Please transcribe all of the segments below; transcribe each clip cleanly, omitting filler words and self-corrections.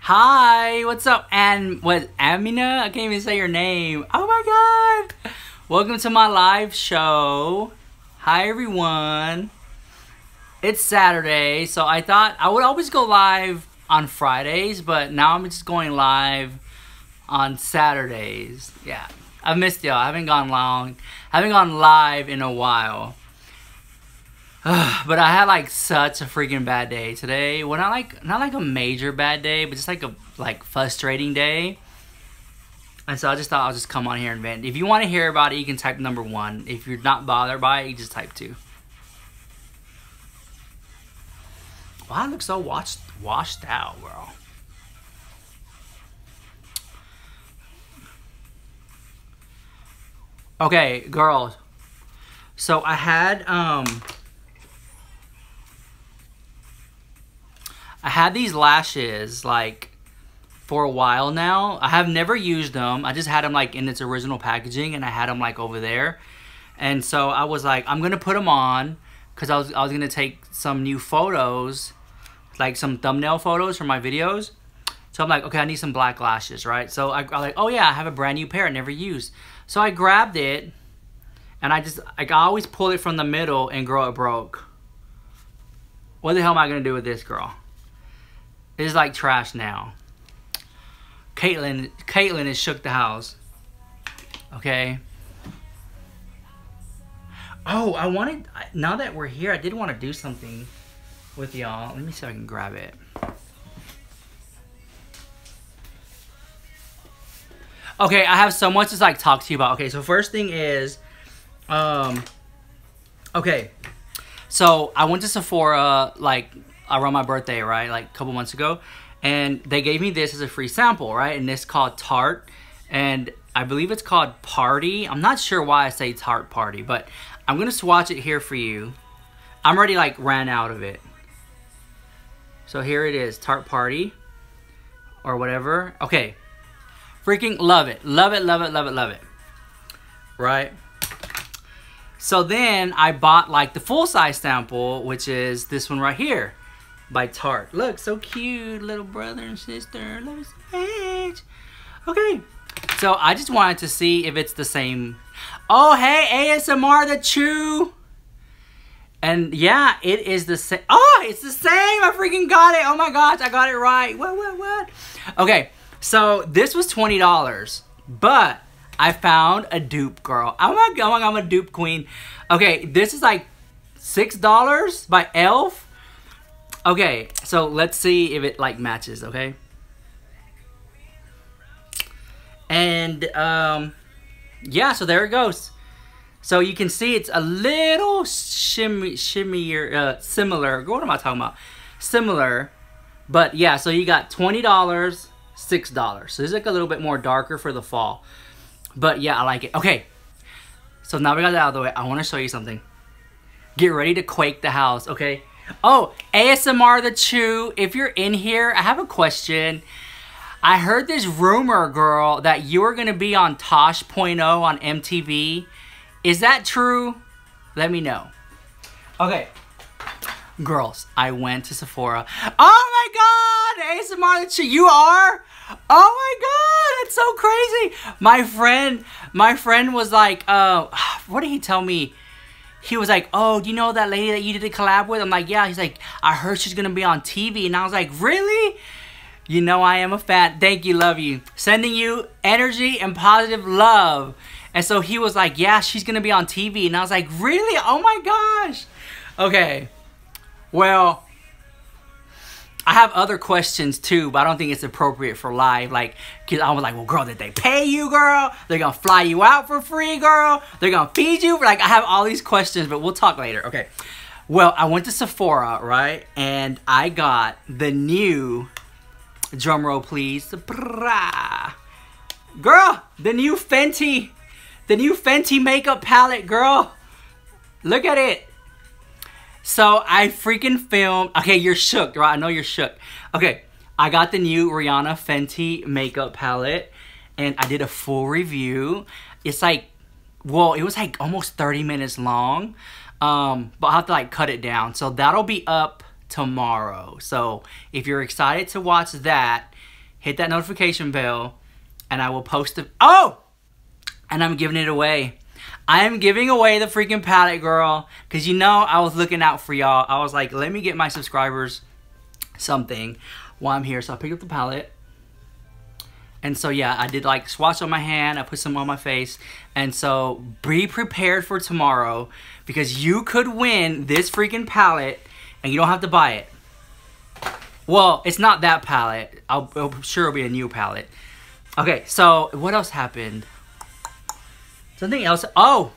Hi, what's up? And what, Amina? I can't even say your name. Oh my god! Welcome to my live show. Hi everyone. It's Saturday, so I thought I would always go live on Fridays, but now I'm just going live on Saturdays. Yeah, I've missed y'all. I haven't gone live in a while. But I had like such a freaking bad day today. Well, not like a major bad day, but just like a frustrating day. And so I just thought I'll just come on here and vent. If you want to hear about it, you can type number 1. If you're not bothered by it, you just type 2. Wow, I look so washed out, bro. Okay, girls. So I had these lashes like for a while now. I have never used them. I just had them like in its original packaging, and I had them like over there. And so I was like, I'm gonna put them on because I was gonna take some new photos, like some thumbnail photos for my videos. So I'm like, okay, I need some black lashes, right? So I like, oh yeah, I have a brand new pair I never used. So I grabbed it, and I always pull it from the middle, and girl, it broke. What the hell am I gonna do with this, girl? It's like trash now. Caitlin has shook the house. Okay. Oh, now that we're here, I did want to do something with y'all. Let me see if I can grab it. Okay, I have so much to like talk to you about. Okay, so first thing is, okay, so I went to Sephora like around my birthday, right? Like a couple months ago. And they gave me this as a free sample, right? And it's called Tarte. And I believe it's called Party. I'm not sure why I say Tarte Party, but I'm going to swatch it here for you. I'm already like ran out of it. So here it is, Tarte Party. Or whatever. Okay. Freaking love it. Love it, love it, love it, love it. Right? So then I bought like the full-size sample, which is this one right here. By Tarte. Look, so cute, little brother and sister. Love you so much. Okay, so I just wanted to see if it's the same. Oh, hey, ASMR the Chew. And yeah, it is the same. Oh, it's the same. I freaking got it. Oh my gosh, I got it right. What? Okay, so this was $20, but I found a dupe, girl. Oh my god, I'm a dupe queen. Okay, this is like $6 by Elf. Okay, so let's see if it like matches, okay? And yeah, so there it goes. So you can see it's a little shimmier, similar. What am I talking about? Similar, but yeah. So you got $20, $6. So this is like a little bit more darker for the fall, but yeah, I like it. Okay, so now we got that out of the way. I want to show you something. Get ready to quake the house, okay? Oh, ASMR the Chew, if you're in here, I have a question. I heard this rumor, girl, that you are going to be on Tosh.0 on MTV. Is that true? Let me know. Okay. Girls, I went to Sephora. Oh my god, ASMR the Chew, you are? Oh my god, that's so crazy. My friend was like, what did he tell me? He was like, oh, do you know that lady that you did a collab with? I'm like, yeah. He's like, I heard she's going to be on TV. And I was like, really? You know I am a fan. Thank you, love you. Sending you energy and positive love. And so he was like, yeah, she's going to be on TV. And I was like, really? Oh my gosh. Okay. Well, I have other questions too, but I don't think it's appropriate for live. Like, cause I was like, well, girl, did they pay you, girl? They're gonna fly you out for free, girl? They're gonna feed you? Like, I have all these questions, but we'll talk later. Okay. Well, I went to Sephora, right? And I got the new, drum roll please, girl, the new Fenty makeup palette, girl. Look at it. So I freaking filmed. Okay, you're shook, right? I know you're shook. Okay, I got the new Rihanna Fenty makeup palette, and I did a full review. It's like, well, it was like almost 30 minutes long, but I'll have to like cut it down. So that'll be up tomorrow. So if you're excited to watch that, hit that notification bell, and I will post it. Oh! And I'm giving it away. I am giving away the freaking palette, girl. Because you know I was looking out for y'all. I was like, let me get my subscribers something while I'm here. So I picked up the palette. And so yeah, I did like swatch on my hand. I put some on my face. And so be prepared for tomorrow. Because you could win this freaking palette. And you don't have to buy it. Well, it's not that palette. I'm sure it'll be a new palette. Okay, so what else happened? Something else. Oh,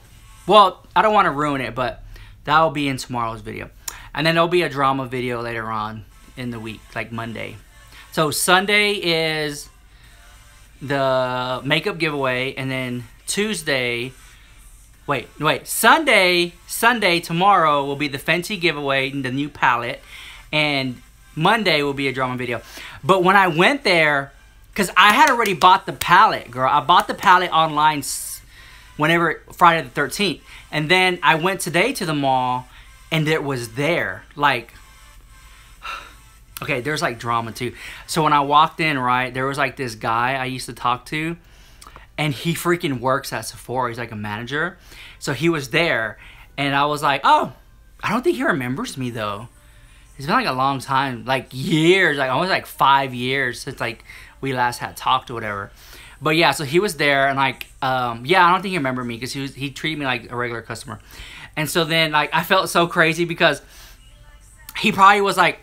well, I don't want to ruin it, but that will be in tomorrow's video. And then there'll be a drama video later on in the week, like Monday. So Sunday is the makeup giveaway, and then Tuesday, Sunday, tomorrow will be the Fenty giveaway, the new palette, and Monday will be a drama video. But when I went there, because I had already bought the palette, girl. I bought the palette online whenever, Friday the 13th. And then I went today to the mall, and it was there. Like, okay, there's like drama too. So when I walked in, right, there was like this guy I used to talk to, and he freaking works at Sephora. He's like a manager. So he was there, and I was like, oh, I don't think he remembers me though. It's been like a long time, like years, like almost like 5 years since like we last had talked or whatever. But yeah, so he was there, and like, yeah, I don't think he remembered me because he treated me like a regular customer. And so then like I felt so crazy because he probably was like,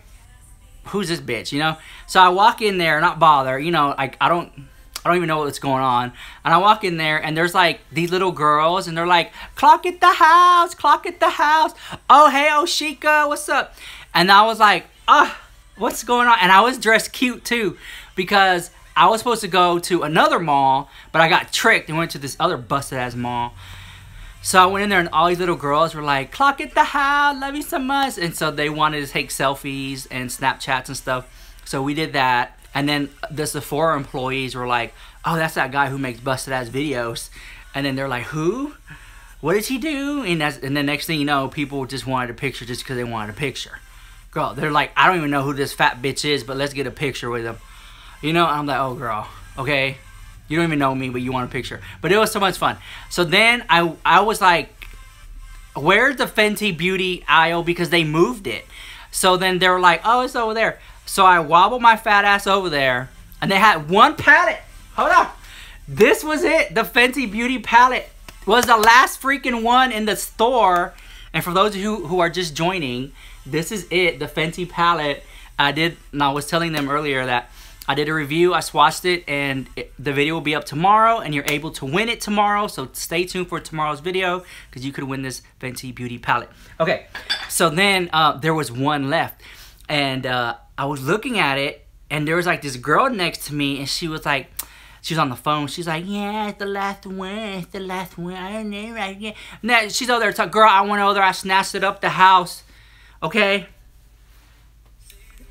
who's this bitch, you know? So I walk in there, not bother, you know, like I don't even know what's going on. And I walk in there, and there's like these little girls, and they're like, clock at the house, clock at the house. Oh, hey, Oshika, what's up? And I was like, what's going on? And I was dressed cute too, because I was supposed to go to another mall, but I got tricked and went to this other busted ass mall. So I went in there, and all these little girls were like, clock at the house, love you so much. And so they wanted to take selfies and Snapchats and stuff. So we did that. And then the Sephora employees were like, oh, that's that guy who makes busted ass videos. And then they're like, who? What does he do? And then next thing you know, people just wanted a picture just because they wanted a picture. Girl, they're like, I don't even know who this fat bitch is, but let's get a picture with him. You know, I'm like, oh, girl, okay. You don't even know me, but you want a picture. But it was so much fun. So then I was like, where's the Fenty Beauty aisle? Because they moved it. So then they were like, oh, it's over there. So I wobbled my fat ass over there, and they had one palette. Hold on. This was it. The Fenty Beauty palette was the last freaking one in the store. And for those of you who are just joining, this is it, the Fenty palette. And I was telling them earlier that I did a review, I swatched it, and the video will be up tomorrow, and you're able to win it tomorrow. So stay tuned for tomorrow's video, because you could win this Fenty Beauty palette. Okay, so then there was one left, and I was looking at it, and there was like this girl next to me, and she was like, she was on the phone. She's like, yeah, it's the last one. It's the last one. I don't know right here. Now she's over there talking, girl, I went over there. I snatched it up the house. Okay.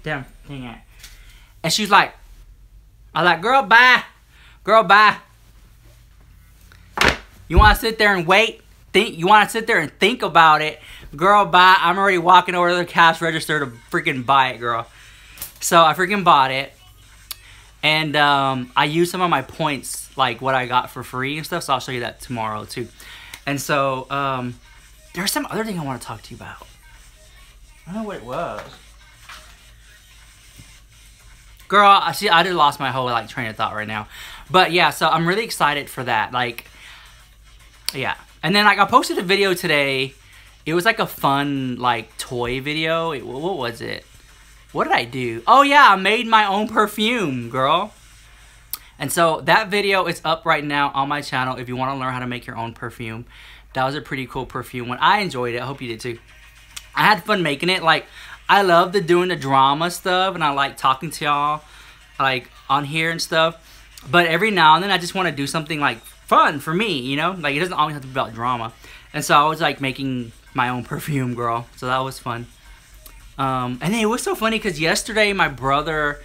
Damn, dang it. And she's like, I was like, girl, bye. Girl, bye. You want to sit there and wait? You want to sit there and think about it? Girl, bye. I'm already walking over to the cash register to freaking buy it, girl. So I freaking bought it. And I used some of my points, like what I got for free and stuff. So I'll show you that tomorrow too. And so there's some other thing I want to talk to you about. I don't know what it was. Girl, I just lost my whole like train of thought right now. But yeah, so I'm really excited for that. Like, yeah. And then like I posted a video today. It was like a fun like toy video. What was it? What did I do? Oh yeah, I made my own perfume, girl. And so that video is up right now on my channel if you want to learn how to make your own perfume. That was a pretty cool perfume one. I enjoyed it. I hope you did too. I had fun making it. Like, I love doing the drama stuff, and I like talking to y'all like on here and stuff. But every now and then I just want to do something like fun for me, you know? Like, it doesn't always have to be about drama. And so I was like making my own perfume, girl. So that was fun. And then it was so funny because yesterday my brother,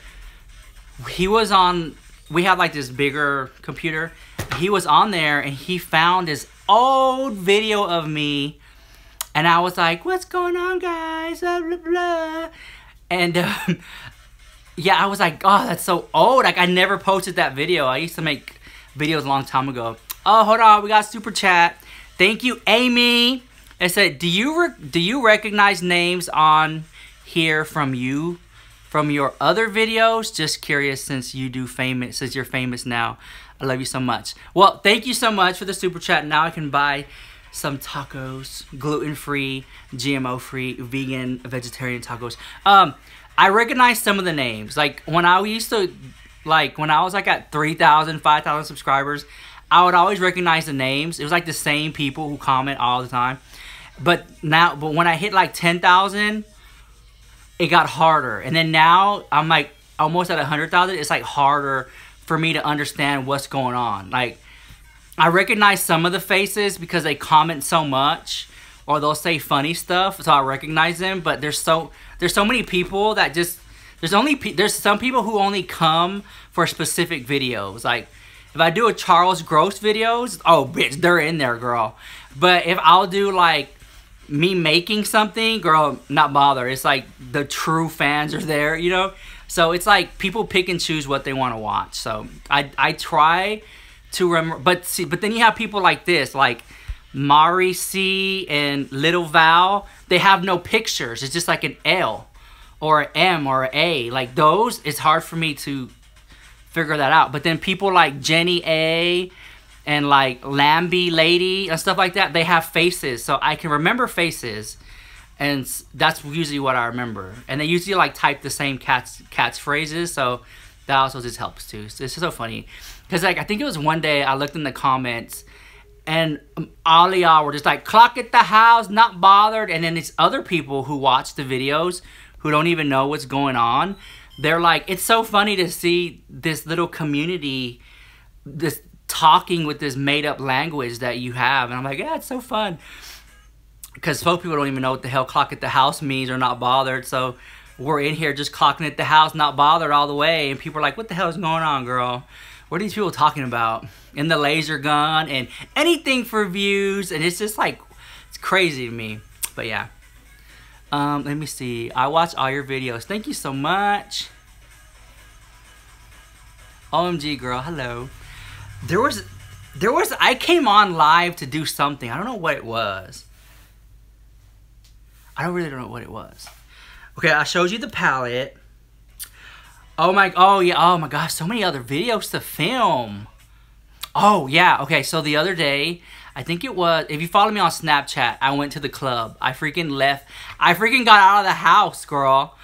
he was on, we have like this bigger computer. He was on there and he found this old video of me. And I was like, what's going on, guys? Blah, blah, blah. And yeah, I was like, oh, that's so old. Like, I never posted that video. I used to make videos a long time ago. Oh, hold on. We got super chat. Thank you, Amy. It said, do you recognize names on here from your other videos? Just curious, since you're famous now. I love you so much. Well, thank you so much for the super chat. Now I can buy some tacos, gluten-free, GMO-free, vegan, vegetarian tacos. I recognize some of the names. Like, when I was like at 3,000, 5,000 subscribers, I would always recognize the names. It was like the same people who comment all the time. But when I hit like 10,000, it got harder. And then now I'm like almost at 100,000. It's like harder for me to understand what's going on. Like, I recognize some of the faces because they comment so much, or they'll say funny stuff, so I recognize them. But there's so many people that just there's some people who only come for specific videos. Like, if I do a Charles Gross videos, oh bitch, they're in there, girl. But if I'll do like me making something, girl, not bother. It's like the true fans are there, you know. So it's like people pick and choose what they want to watch. So I try to remember, but then you have people like this, like Mari C and Little Val. They have no pictures. It's just like an L or an M or an A. Like those, it's hard for me to figure that out. But then people like Jenny A and like Lambie Lady and stuff like that, they have faces, so I can remember faces, and that's usually what I remember. And they usually like type the same catchphrases, so that also just helps too. So it's so funny, because like I think it was one day I looked in the comments, and all of y'all were just like, clock at the house, not bothered. And then these other people who watch the videos who don't even know what's going on, they're like, it's so funny to see this little community, this talking with this made-up language that you have. And I'm like, yeah, it's so fun, because folk people don't even know what the hell clock at the house means or not bothered. So we're in here just clocking at the house, not bothered all the way, and people are like, what the hell is going on, girl? What are these people talking about? And the laser gun and anything for views, and it's just like, it's crazy to me. But yeah, let me see. I watch all your videos. Thank you so much. OMG, girl, hello. There was, I came on live to do something. I don't know what it was. I really don't know what it was. Okay, I showed you the palette. Oh my gosh, so many other videos to film. Oh yeah, okay, so the other day, I think it was, if you follow me on Snapchat, I went to the club. I freaking got out of the house, girl.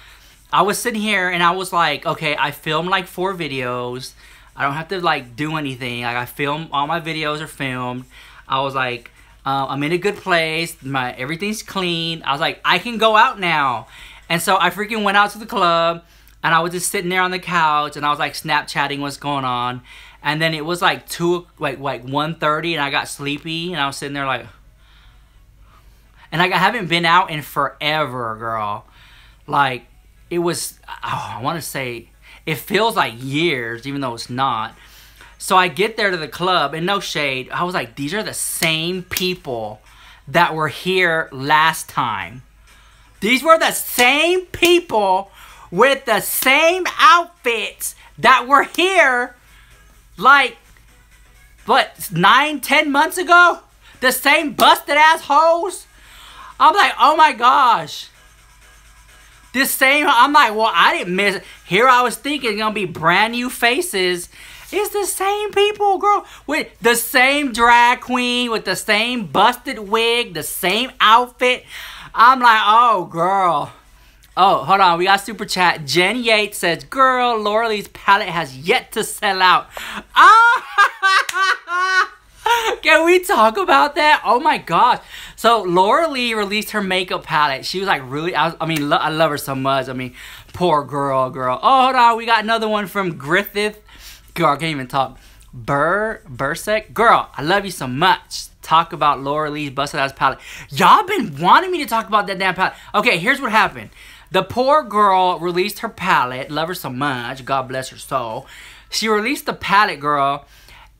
I was sitting here and I was like, okay, I filmed like 4 videos. I don't have to like do anything. Like, I film, all my videos are filmed. I was like, I'm in a good place. Everything's clean. I was like, I can go out now. And so I freaking went out to the club, and I was just sitting there on the couch, and I was like Snapchatting what's going on. And then it was like 1:30, and I got sleepy, and I was sitting there like, and like I haven't been out in forever, girl. Like, it was, oh, I want to say, it feels like years, even though it's not. So I get there to the club, and no shade, I was like, these are the same people that were here last time. These were the same people with the same outfits that were here like, what, 9-10 months ago? The same busted ass hoes? I'm like, oh my gosh. This same, I'm like, well, I didn't miss it. Here I was thinking it's gonna be brand new faces. It's the same people, girl. With the same drag queen, with the same busted wig, the same outfit. I'm like, oh, girl. Oh, hold on. We got super chat. Jen Yates says, girl, Laura Lee's palette has yet to sell out. Ah! Can we talk about that? Oh my gosh. So Laura Lee released her makeup palette. She was like really, I love her so much. I mean, poor girl. Oh, hold on. We got another one from Griffith. Girl, I can't even talk. Bursek. Girl, I love you so much. Talk about Laura Lee's busted ass palette. Y'all been wanting me to talk about that damn palette. Okay, here's what happened. The poor girl released her palette. Love her so much. God bless her soul. She released the palette, girl.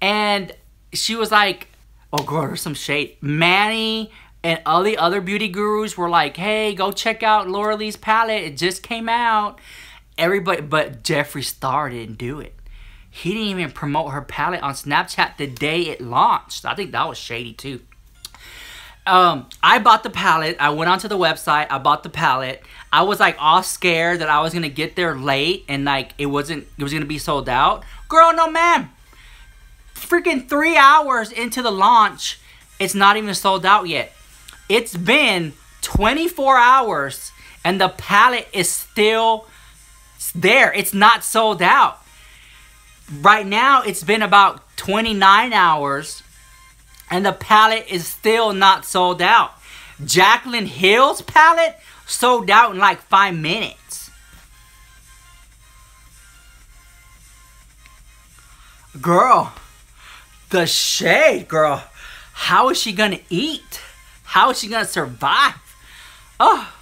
And she was like, oh, girl, there's some shade. Manny and all the other beauty gurus were like, hey, go check out Laura Lee's palette. It just came out. everybody, but Jeffree Star didn't do it. He didn't even promote her palette on Snapchat the day it launched. I think that was shady too. I bought the palette. I went onto the website. I bought the palette. I was like all scared that I was gonna get there late and like it was gonna be sold out. Girl, no ma'am. Freaking 3 hours into the launch, it's not even sold out yet. It's been 24 hours and the palette is still there. It's not sold out. Right now, it's been about 29 hours and the palette is still not sold out. Jaclyn Hill's palette sold out in like 5 minutes. Girl, the shade, girl. How is she gonna eat? How is she gonna survive? Oh,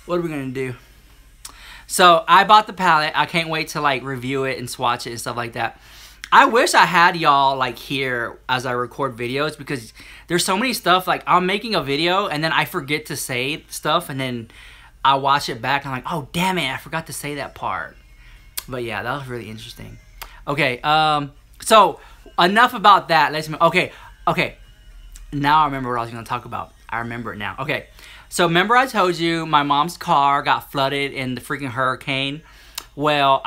what are we gonna do? So I bought the palette. I can't wait to like review it and swatch it and stuff like that. I wish I had y'all like here as I record videos because there's so many stuff like I'm making a video and then I forget to say stuff and then I watch it back and I'm like, oh damn it, I forgot to say that part. But yeah, that was really interesting. Okay, so enough about that. Okay. Now I remember what I was gonna talk about. I remember it now. Okay. So remember I told you my mom's car got flooded in the freaking hurricane? Well,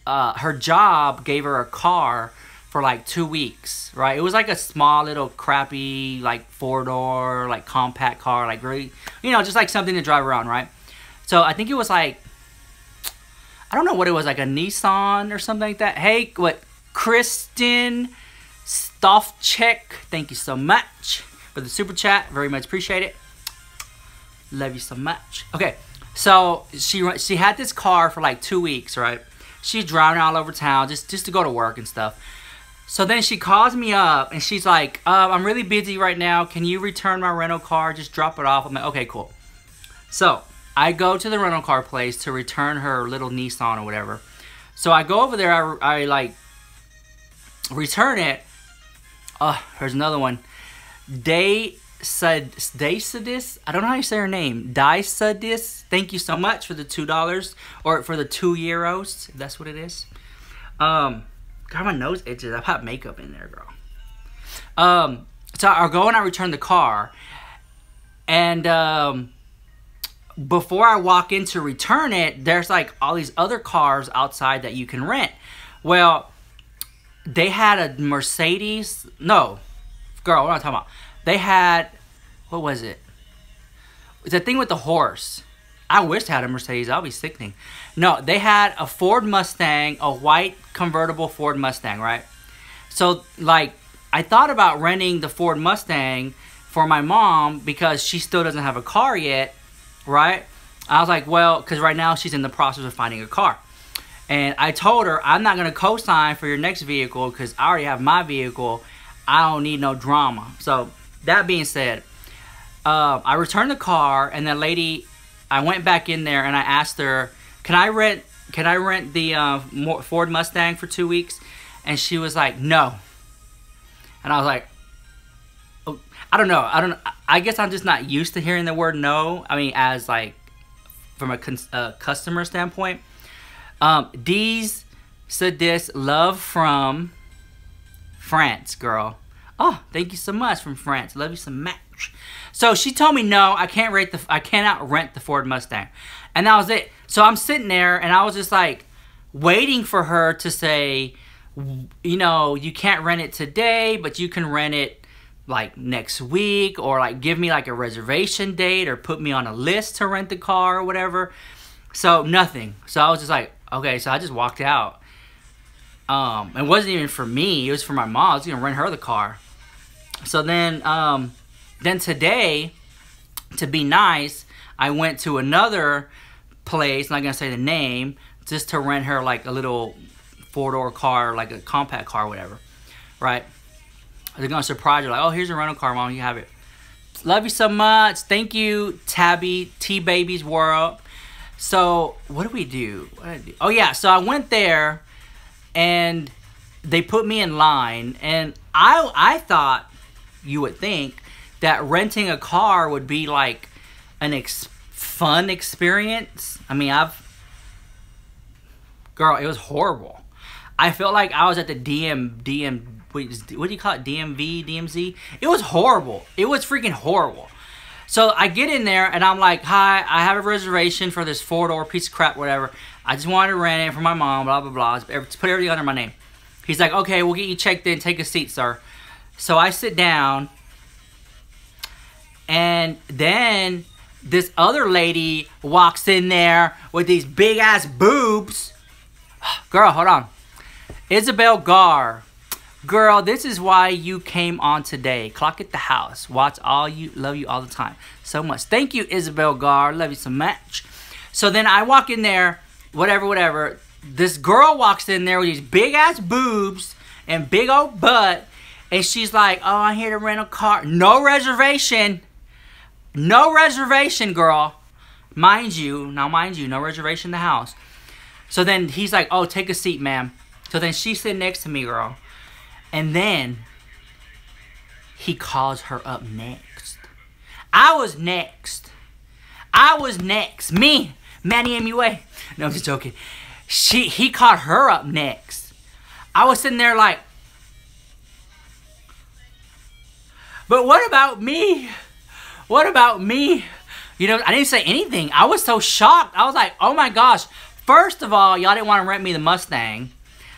her job gave her a car for like 2 weeks, right? It was like a small little crappy like 4-door like compact car, like really, you know, just like something to drive around, right? So I think it was like, I don't know what it was, like a Nissan or something like that. Hey, what, Kristen Stoffcheck, thank you so much for the super chat. Very much appreciate it. Love you so much. Okay, so she had this car for like 2 weeks, right? She's driving all over town just to go to work and stuff. So then she calls me up and she's like, I'm really busy right now. Can you return my rental car? Just drop it off. I'm like, okay, cool. So I go to the rental car place to return her little Nissan or whatever. So I go over there. I like return it. Here's another one. Daisadis, I don't know how you say her name. Daisadis, thank you so much for the $2 or for the €2, if that's what it is. God, my nose itches. I've had makeup in there, girl. So I go and I return the car, and before I walk in to return it, there's like all these other cars outside that you can rent. Well, they had a Mercedes. No, girl, what am I talking about? They had, what was it? It's the thing with the horse. I wish I had a Mercedes. That would be sickening. No, they had a Ford Mustang, a white convertible Ford Mustang, right? So, like, I thought about renting the Ford Mustang for my mom because she still doesn't have a car yet, right? I was like, well, because right now she's in the process of finding a car. And I told her, I'm not going to co-sign for your next vehicle because I already have my vehicle. I don't need no drama. So, that being said, I returned the car, and the lady, I went back in there and I asked her, can I rent the Ford Mustang for 2 weeks? And she was like, no. And I was like, oh, I don't know. I guess I'm just not used to hearing the word no. I mean, as like from a customer standpoint. Dee's said this, love from France, girl. Oh, thank you so much from France. Love you so much. So she told me no, I cannot rent the Ford Mustang. And that was it. So I'm sitting there and I was just like waiting for her to say, you know, you can't rent it today, but you can rent it like next week, or like give me like a reservation date or put me on a list to rent the car or whatever. So nothing. So I was just like, okay, so I just walked out. It wasn't even for me, it was for my mom. I was gonna rent her the car. So then today, to be nice, I went to another place, I'm not gonna say the name, just to rent her like a little 4-door car, like a compact car, whatever, right? They're gonna surprise her, like, oh, here's a rental car, mom, you have it. Love you so much. Thank you, Tabby, T-Baby's World. So, what do we do? Oh, yeah, so I went there, and they put me in line, and I thought, you would think, that renting a car would be like an fun experience. I mean, Girl, it was horrible. I felt like I was at the what do you call it? DMZ? It was horrible. It was freaking horrible. So I get in there and I'm like, hi, I have a reservation for this 4-door piece of crap, whatever. I just wanted to rent it for my mom, blah, blah, blah. Put everything under my name. He's like, okay, we'll get you checked in. Take a seat, sir. So I sit down. And then this other lady walks in there with these big-ass boobs. Girl, hold on. Isabel Gar. Girl, this is why you came on today. Clock at the house. Watch all you. Love you all the time. So much. Thank you, Isabel Gar. Love you so much. So then I walk in there. Whatever. This girl walks in there with these big-ass boobs and big old butt. And she's like, oh, I'm here to rent a car. No reservation. No reservation, girl. Mind you, no reservation in the house. So then he's like, oh, take a seat, ma'am. So then she's sitting next to me, girl. And then he calls her up next. I was next. Me, Manny MUA. No, I'm just joking. He called her up next. I was sitting there like, but what about me? What about me? You know, I didn't say anything. I was so shocked. I was like, oh my gosh. First of all, y'all didn't want to rent me the Mustang.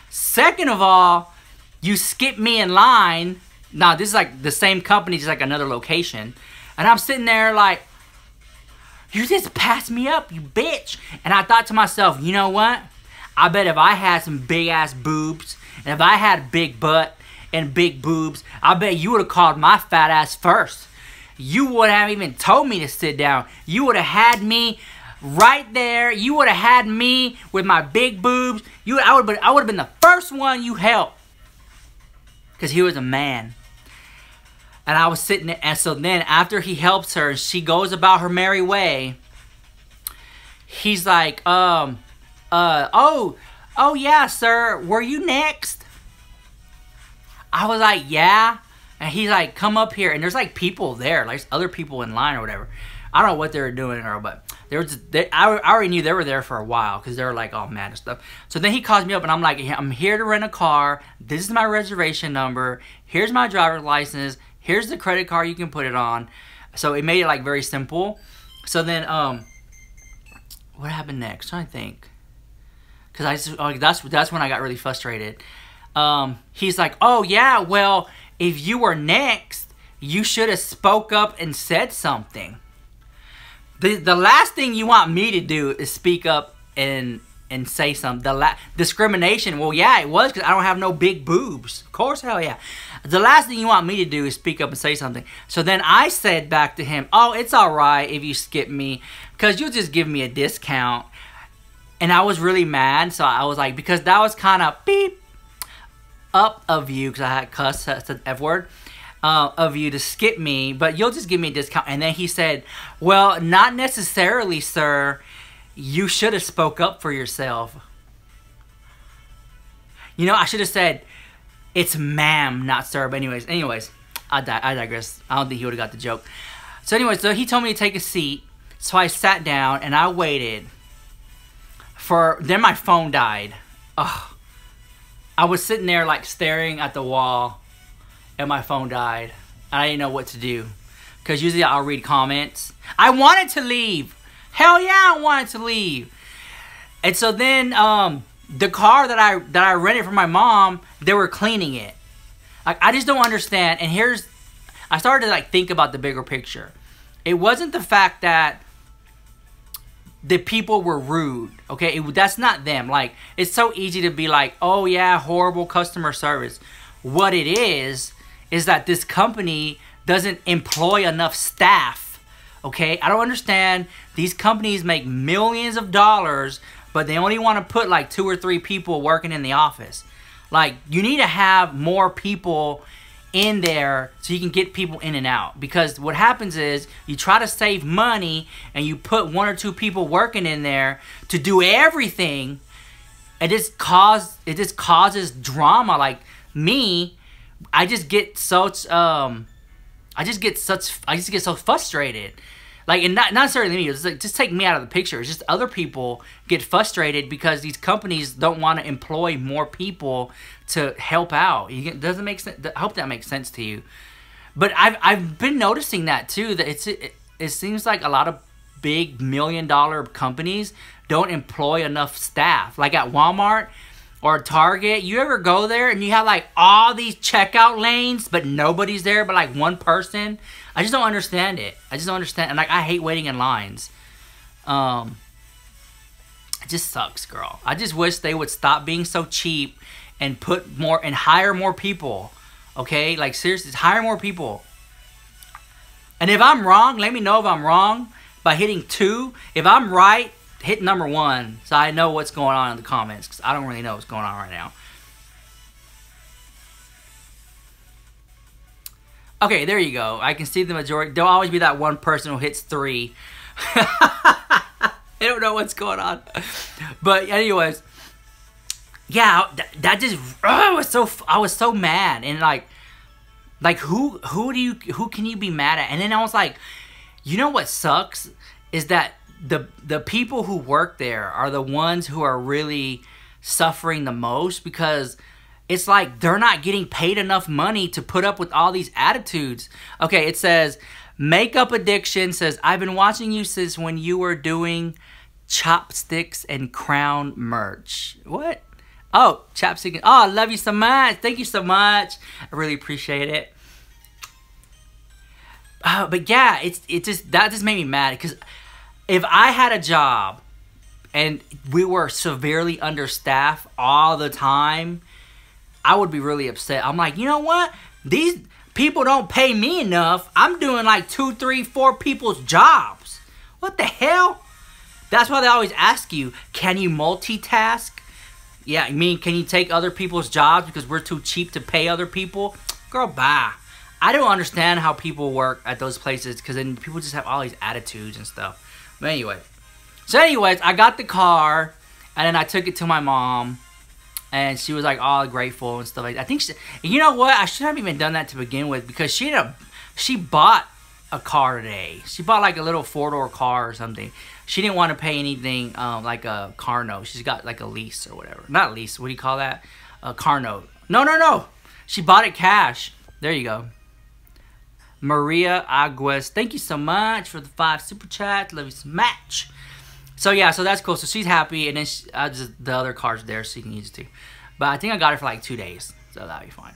Second of all, you skipped me in line. Now, this is like the same company, just like another location. And I'm sitting there like, you just passed me up, you bitch. And I thought to myself, you know what? I bet if I had some big ass boobs, and if I had a big butt and big boobs, I bet you would have called my fat ass first. You would have even told me to sit down. You would have had me right there. You would have had me with my big boobs. I would have been the first one you helped. Because he was a man. And I was sitting there. And so then after he helps her, she goes about her merry way. He's like, oh yeah, sir. Were you next? I was like, yeah. And he's like, come up here. And there's like people there, like other people in line or whatever. I don't know what they were doing, but I already knew they were there for a while because they were like all mad and stuff. So then he calls me up and I'm like, I'm here to rent a car. This is my reservation number. Here's my driver's license. Here's the credit card you can put it on. So it made it like very simple. So then, what happened next? I'm trying to think. Because that's when I got really frustrated. He's like, oh yeah, well, if you were next, you should have spoke up and said something. The last thing you want me to do is speak up and say something. Discrimination, well, yeah, it was because I don't have no big boobs. Of course, hell yeah. The last thing you want me to do is speak up and say something. So then I said back to him, oh, it's all right if you skip me because you'll just give me a discount. And I was really mad, so I was like, because that was kind of beep up of you, because I had cussed, that's the F word, of you to skip me, but you'll just give me a discount. And then he said, well, not necessarily, sir. You should have spoke up for yourself. You know, I should have said, it's ma'am, not sir. But anyways, I digress. I don't think he would have got the joke. So anyways, so he told me to take a seat. So I sat down and I waited. Then my phone died. Ugh. I was sitting there like staring at the wall and my phone died. I didn't know what to do. Because usually I'll read comments. I wanted to leave. Hell yeah, I wanted to leave. And so then the car that I rented for my mom, they were cleaning it. Like, I just don't understand. And I started to like think about the bigger picture. It wasn't the fact that the people were rude, okay? That's not them. Like, it's so easy to be like, oh yeah, horrible customer service. What it is that this company doesn't employ enough staff, okay? I don't understand. These companies make millions of dollars, but they only want to put like 2 or 3 people working in the office. Like, you need to have more people in there so you can get people in and out, because what happens is you try to save money and you put 1 or 2 people working in there to do everything. It just causes drama. Like me, I just get so frustrated. Like, and not necessarily me. It's like, just take me out of the picture. It's just other people get frustrated because these companies don't want to employ more people to help out. It doesn't make sense. I hope that makes sense to you. But I've been noticing that too. That it seems like a lot of big $1 million companies don't employ enough staff. Like at Walmart or Target, you ever go there and you have like all these checkout lanes, but nobody's there but like one person? I just don't understand it. I just don't understand. And like, I hate waiting in lines. It just sucks, girl. I just wish they would stop being so cheap and put more and hire more people. Okay? Like, seriously, hire more people. And if I'm wrong, let me know if I'm wrong by hitting 2. If I'm right, hit number 1 so I know what's going on in the comments, because I don't really know what's going on right now. Okay, there you go. I can see the majority. There'll always be that one person who hits 3. They don't know what's going on. But anyways, yeah, that just I was so mad. And like who can you be mad at? And then I was like, you know what sucks is that the people who work there are the ones who are really suffering the most, because it's like they're not getting paid enough money to put up with all these attitudes. Okay, it says, Makeup Addiction says, I've been watching you since when you were doing chopsticks and crown merch. What? Oh, chopstick. Oh, I love you so much. Thank you so much. I really appreciate it. But yeah, that just made me mad, because if I had a job and we were severely understaffed all the time, I would be really upset. I'm like, you know what? These people don't pay me enough. I'm doing like 2, 3, 4 people's jobs. What the hell? That's why they always ask you, can you multitask? Yeah, I mean, can you take other people's jobs because we're too cheap to pay other people? Girl, bye. I don't understand how people work at those places, because then people just have all these attitudes and stuff. But anyway. So anyways, I got the car, and then I took it to my mom. And she was like all grateful and stuff like that. I think you know what? I should have even done that to begin with, because she bought a car today. She bought like a little 4-door car or something. She didn't want to pay anything like a car note. She's got like a lease or whatever. Not lease. What do you call that? A car note. No. She bought it cash. There you go. Maria Aguas. Thank you so much for the 5 super chats. Love you so much. So yeah, so that's cool. So she's happy, and then the other car's there, so you can use it too. But I think I got it for like 2 days, so that'll be fine.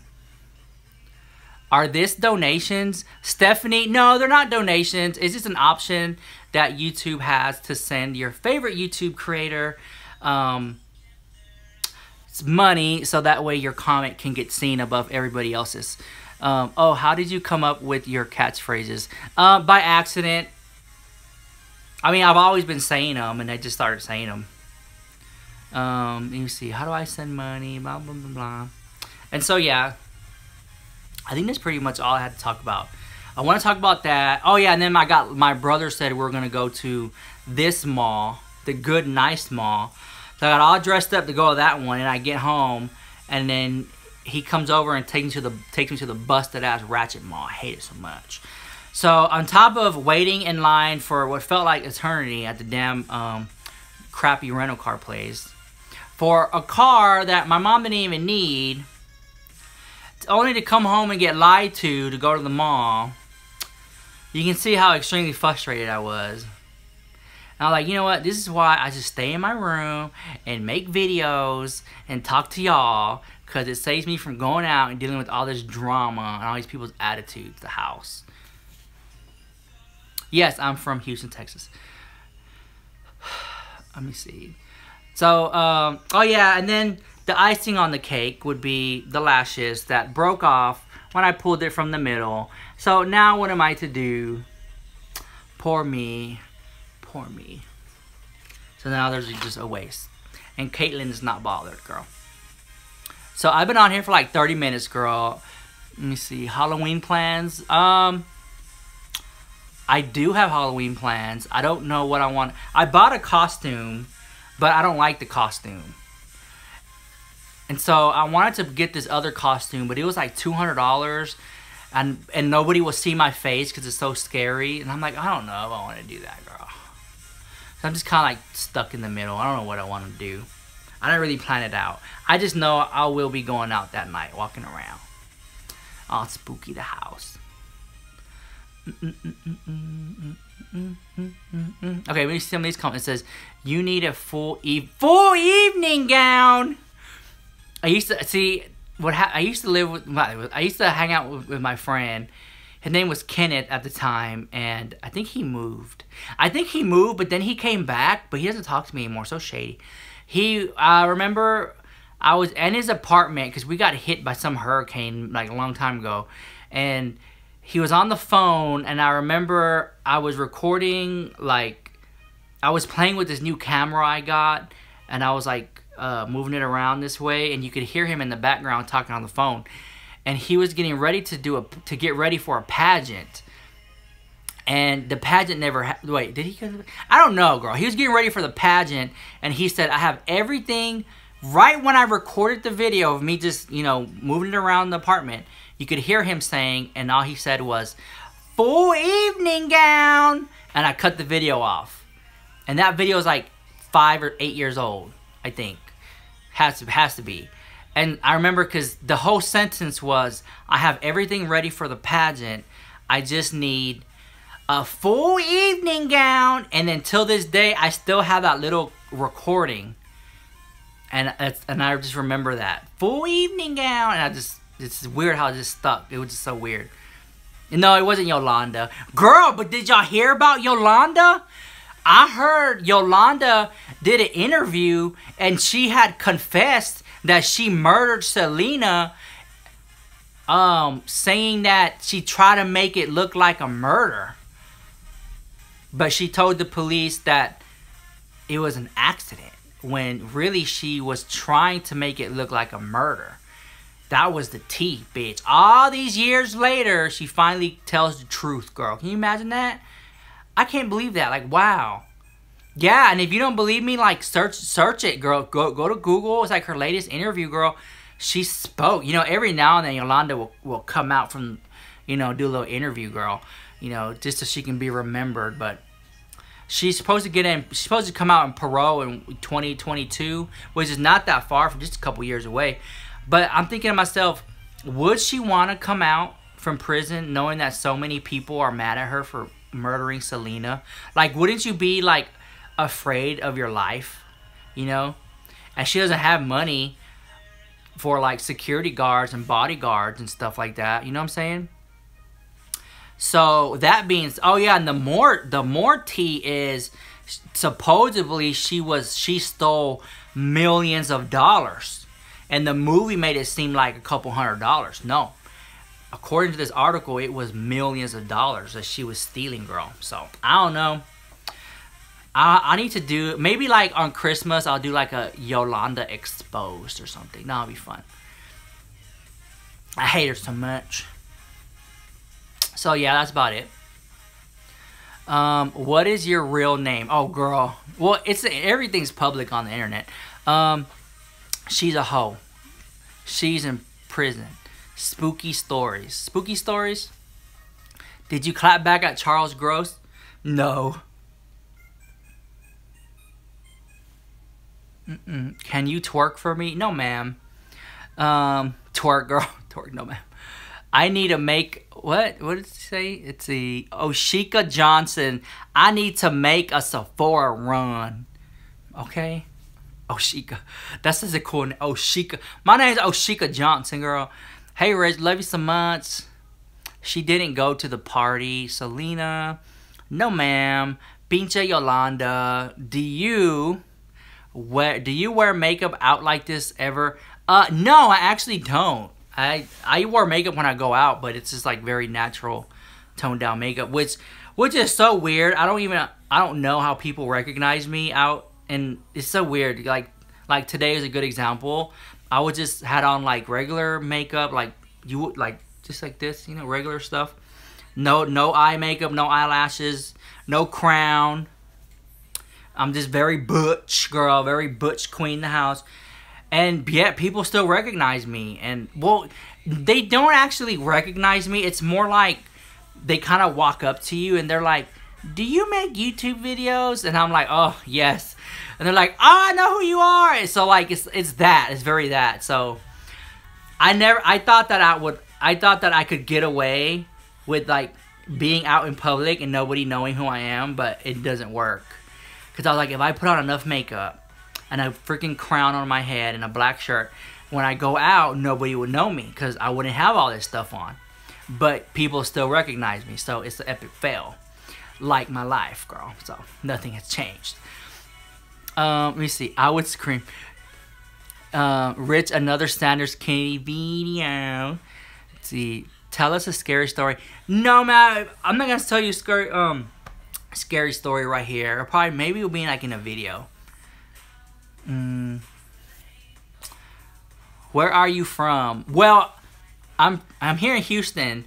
Are this donations, Stephanie? No, they're not donations. It's just an option that YouTube has to send your favorite YouTube creator money, so that way your comment can get seen above everybody else's. Oh, how did you come up with your catchphrases? By accident. I mean, I've always been saying them, and I just started saying them. Let me see. How do I send money? Blah, blah, blah, blah. And so, yeah. I think that's pretty much all I had to talk about. I want to talk about that. Oh, yeah, and then my brother said we were going to go to this mall, the Good Nice Mall. So I got all dressed up to go to that one, and I get home, and then he comes over and takes me to the busted-ass Ratchet Mall. I hate it so much. So, on top of waiting in line for what felt like eternity at the damn crappy rental car place, for a car that my mom didn't even need, only to come home and get lied to go to the mall, you can see how extremely frustrated I was. And I'm like, you know what? This is why I just stay in my room and make videos and talk to y'all, because it saves me from going out and dealing with all this drama and all these people's attitudes, the house. Yes, I'm from Houston, Texas. Let me see. So, oh yeah, and then the icing on the cake would be the lashes that broke off when I pulled it from the middle. So now what am I to do? Poor me. Poor me. So now there's just a waste. And Caitlin is not bothered, girl. So I've been on here for like 30 minutes, girl. Let me see. Halloween plans. I do have Halloween plans. I don't know what I want. I bought a costume, but I don't like the costume. And so I wanted to get this other costume, but it was like $200. and nobody will see my face because it's so scary. And I'm like, I don't know if I want to do that, girl. So I'm just kind of like stuck in the middle. I don't know what I want to do. I don't really plan it out. I just know I will be going out that night, walking around. All spooky the house. Okay, let me see some of these comments. It says, you need a full evening gown. I used to see I used to hang out with my friend. His name was Kenneth at the time, and I think he moved. But then he came back, but he doesn't talk to me anymore. So shady. I remember I was in his apartment because we got hit by some hurricane like a long time ago, and he was on the phone, and I remember I was recording, like, I was playing with this new camera I got, and I was like moving it around this way, and you could hear him in the background talking on the phone, and he was getting ready to get ready for a pageant, and the pageant never wait, did he go? I don't know, girl. He was getting ready for the pageant, and he said, I have everything. Right when I recorded the video of me just, you know, moving it around the apartment, you could hear him saying, and all he said was, full evening gown, and I cut the video off. And that video is like 5 or 8 years old, I think. Has to be. And I remember because the whole sentence was, I have everything ready for the pageant. I just need a full evening gown. And then till this day, I still have that little recording. And I just remember that. Full evening gown. And it's weird how it just stuck. It was just so weird. No, it wasn't Yolanda. Girl, but did y'all hear about Yolanda? I heard Yolanda did an interview and she had confessed that she murdered Selena, saying that she tried to make it look like a murder. But she told the police that it was an accident, when really she was trying to make it look like a murder. That was the tea, bitch. All these years later, she finally tells the truth, girl. Can you imagine that? I can't believe that. Like, wow. Yeah, and if you don't believe me, like, search it, girl. Go to Google. It's like her latest interview, girl. She spoke. You know, every now and then Yolanda will come out from, you know, do a little interview, girl. You know, just so she can be remembered. But she's supposed to come out in Parole in 2022, which is not that far, from just a couple years away. But I'm thinking to myself, would she want to come out from prison knowing that so many people are mad at her for murdering Selena? Like, wouldn't you be, like, afraid of your life, you know? And she doesn't have money for, like, security guards and bodyguards and stuff like that. You know what I'm saying? So, that means, oh, yeah, and the more tea is, supposedly, she stole millions of dollars. And the movie made it seem like a couple $100. No. According to this article, it was millions of dollars that she was stealing, girl. So, I don't know. I need to do, maybe like on Christmas, I'll do like a Yolanda Exposed or something. That'll be fun. I hate her so much. So, yeah, that's about it. What is your real name? Oh, girl. Well, everything's public on the internet. She's a hoe. She's in prison. Spooky stories. Spooky stories? Did you clap back at Charles Gross? No. Can you twerk for me? No, ma'am. Twerk, girl. Twerk, no, ma'am. I need to make... What did it say? It's the Oshika Johnson. I need to make a Sephora run. Okay? Oshika. That's such a cool name. Oshika. My name is Oshika Johnson, girl. Hey, Reg, love you so much. She didn't go to the party. Selena. No, ma'am. Pinche Yolanda. Do you wear makeup out like this ever? No, I actually don't. I wear makeup when I go out, but it's just like very natural, toned down makeup, which is so weird. I don't know how people recognize me out. And it's so weird. Like today is a good example. I would just had on like regular makeup, like you would, like just like this, you know, regular stuff. No eye makeup, no eyelashes, no crown. I'm just very butch, girl, very butch queen in the house. And yet people still recognize me. And, well, they don't actually recognize me. It's more like they kind of walk up to you and they're like, do you make YouTube videos? And I'm like, oh, yes. And they're like, oh, I know who you are. And so, like, it's that. It's very that. So, I thought that I could get away with, like, being out in public and nobody knowing who I am, but it doesn't work. Because I was like, if I put on enough makeup and a freaking crown on my head and a black shirt, when I go out, nobody would know me because I wouldn't have all this stuff on. But people still recognize me, so it's an epic fail. Like my life, girl. So, nothing has changed. Let me see. I would scream. Rich, another Sanders Kennedy video. Let's see. Tell us a scary story. No, man. I'm not going to tell you a scary story right here. Probably, maybe it'll be like in a video. Where are you from? Well, I'm here in Houston,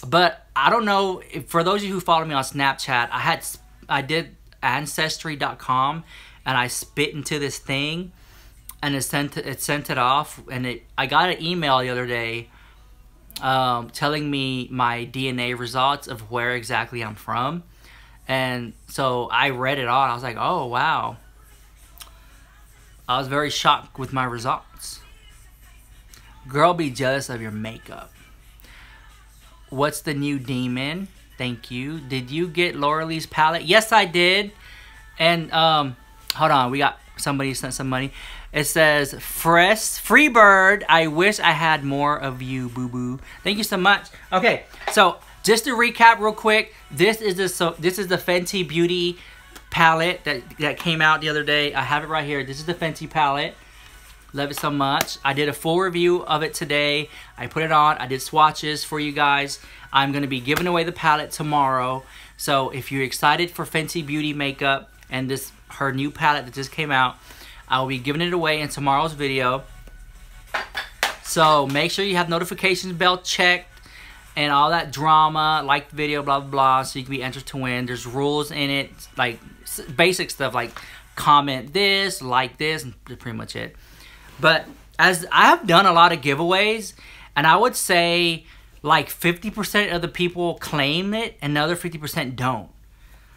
but I don't know if, for those of you who follow me on Snapchat, I did ancestry.com and I spit into this thing and it sent it off, and I got an email the other day telling me my DNA results of where exactly I'm from. And so I read it all. I was like, oh wow. I was very shocked with my results. Girl, be jealous of your makeup. What's the new demon? Thank you. Did you get Laura Lee's palette? Yes, I did. And hold on, we got somebody sent some money. It says, Freebird, I wish I had more of you, boo-boo. Thank you so much. Okay, so just to recap real quick, this is the Fenty Beauty palette that came out the other day. I have it right here. This is the Fenty palette. Love it so much. I did a full review of it today. I put it on. I did swatches for you guys. I'm going to be giving away the palette tomorrow. So if you're excited for Fenty Beauty makeup and her new palette that just came out, I will be giving it away in tomorrow's video. So make sure you have notifications bell checked and all that drama, like the video, blah, blah, blah, so you can be entered to win. There's rules in it, like basic stuff like comment this, like this, and that's pretty much it. But as I have done a lot of giveaways, and I would say like 50% of the people claim it and the other 50% don't.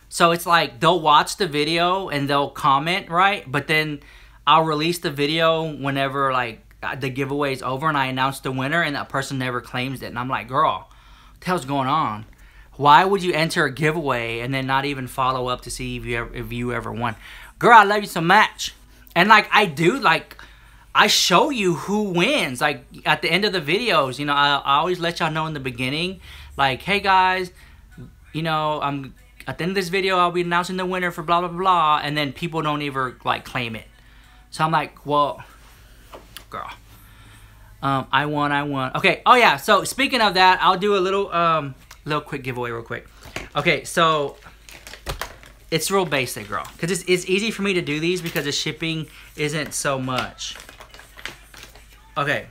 So it's like they'll watch the video and they'll comment, right? But then I'll release the video whenever like the giveaway is over and I announce the winner and that person never claims it. And I'm like, girl, what the hell's going on? Why would you enter a giveaway and then not even follow up to see if you ever won? Girl, I love you so much. And like I do, like I show you who wins. Like at the end of the videos, you know, I always let y'all know in the beginning, like, hey guys, you know, at the end of this video, I'll be announcing the winner for blah, blah, blah. And then people don't even like claim it. So I'm like, well, girl, I won. Okay. Oh yeah. So speaking of that, I'll do a little quick giveaway real quick. Okay. So it's real basic, girl. Cause it's easy for me to do these because the shipping isn't so much. Okay.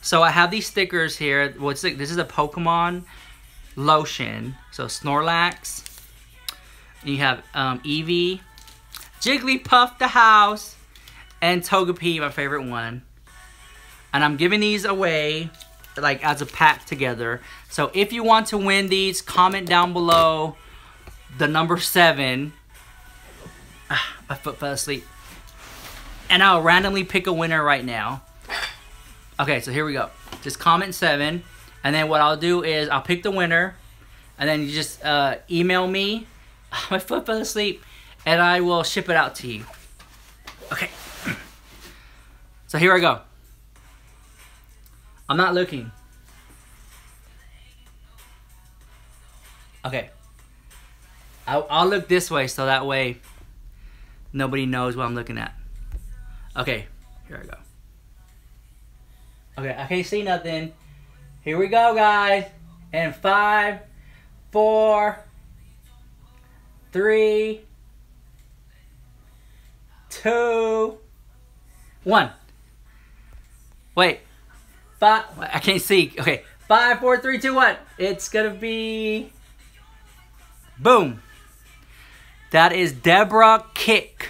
So I have these stickers here. This is a Pokemon lotion. So Snorlax. You have Eevee, Jigglypuff the house, and Togepi, my favorite one. And I'm giving these away like as a pack together. So if you want to win these, comment down below the number 7. My foot fell asleep. And I'll randomly pick a winner right now. Okay, so here we go. Just comment 7. And then what I'll do is I'll pick the winner. And then you just email me. My foot fell asleep. And I will ship it out to you. Okay. So here I go. I'm not looking. Okay. I'll look this way so that way nobody knows what I'm looking at. Okay. Here I go. Okay, I can't see nothing. Here we go, guys. And 5, 4, 3, 2, 1. Wait. 5. I can't see. Okay. 5, 4, 3, 2, 1. It's gonna be. Boom. That is Deborah Kick.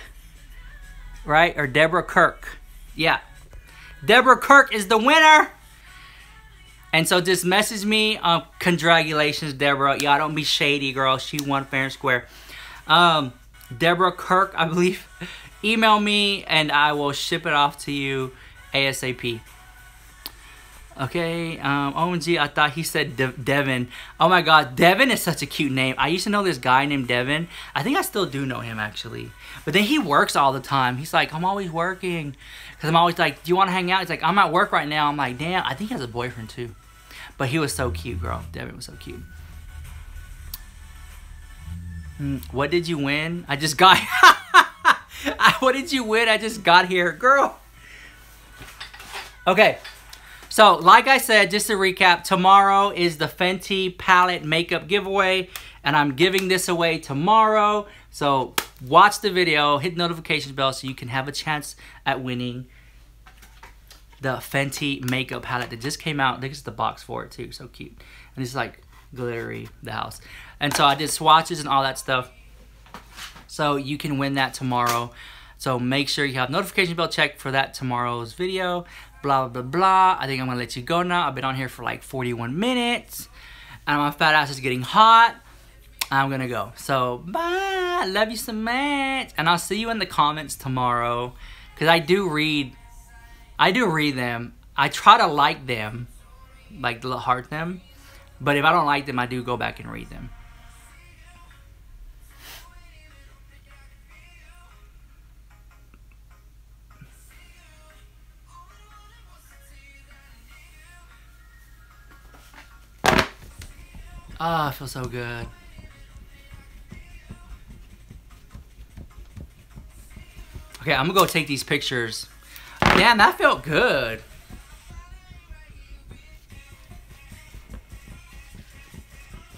Right? Or Deborah Kirk. Yeah. Deborah Kirk is the winner. And so just message me. Congratulations, Deborah. Y'all don't be shady, girl. She won fair and square. Deborah Kirk, I believe. Email me and I will ship it off to you ASAP. Okay, OMG, I thought he said Devin. Oh my god, Devin is such a cute name. I used to know this guy named Devin. I think I still do know him, actually. But then he works all the time. He's like, I'm always working. Because I'm always like, do you want to hang out? He's like, I'm at work right now. I'm like, damn, I think he has a boyfriend too. But he was so cute, girl. Devin was so cute. What did you win? I just got... What did you win? I just got here. Girl. Okay. So, like I said, just to recap, tomorrow is the Fenty palette makeup giveaway, and I'm giving this away tomorrow. So, watch the video, hit the notification bell so you can have a chance at winning the Fenty makeup palette that just came out. I think it's the box for it too, so cute. And it's like glittery, the house. And so I did swatches and all that stuff. So you can win that tomorrow. So make sure you have notification bell checked for that tomorrow's video. Blah, blah, blah. I think I'm going to let you go now. I've been on here for like 41 minutes. And my fat ass is getting hot. I'm going to go. So, bye. Love you so much. And I'll see you in the comments tomorrow. Because I do read them. I try to like them. Like, heart them. But if I don't like them, I do go back and read them. Ah, I feel so good. Okay, I'm gonna go take these pictures. Damn, that felt good.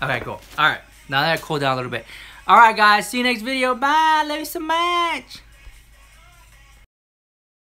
Okay, cool. Alright, now that I cool down a little bit. Alright, guys, see you next video. Bye. Love you so much.